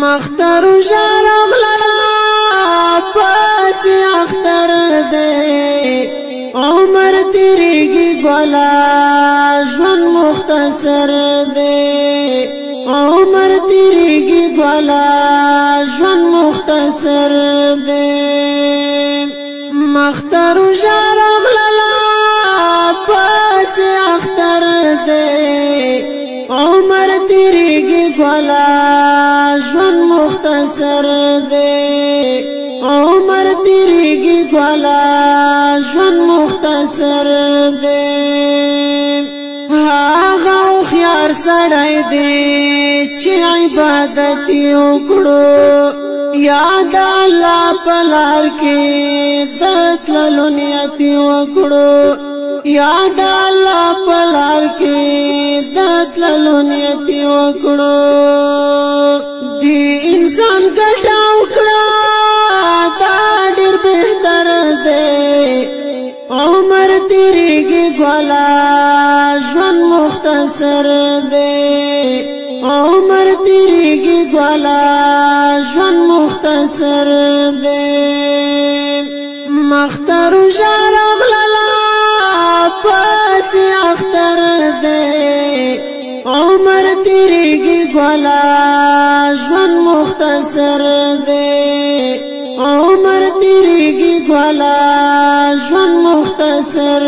مختر جرم للا پاس اختر دے عمر تیریگی گولا جون مختصر دے عمر تیریگی گولا جون مختصر دے مختر جرم للا پاس اختر دے عمر تیریگی گولا جون مختصر دے عمر تیریگی گولا جون مختصر دے هاغه خيار سړی دی چې عبادت وکړو یاد الله پلار کې د تللو نیت وکړو یاد الله پلار کې د تللو نیت وکړو دی انسان ګټه وکړه دا ډېر بهتر دی عمر تیریږي ګولا ژوند مختصر دی عمر تیریږي ګولا ژوند مختصر دی مختر جرم للا پاس اختر دے عمر تیریگی گولا جون مختصر دے عمر تیریگی گولا جون مختصر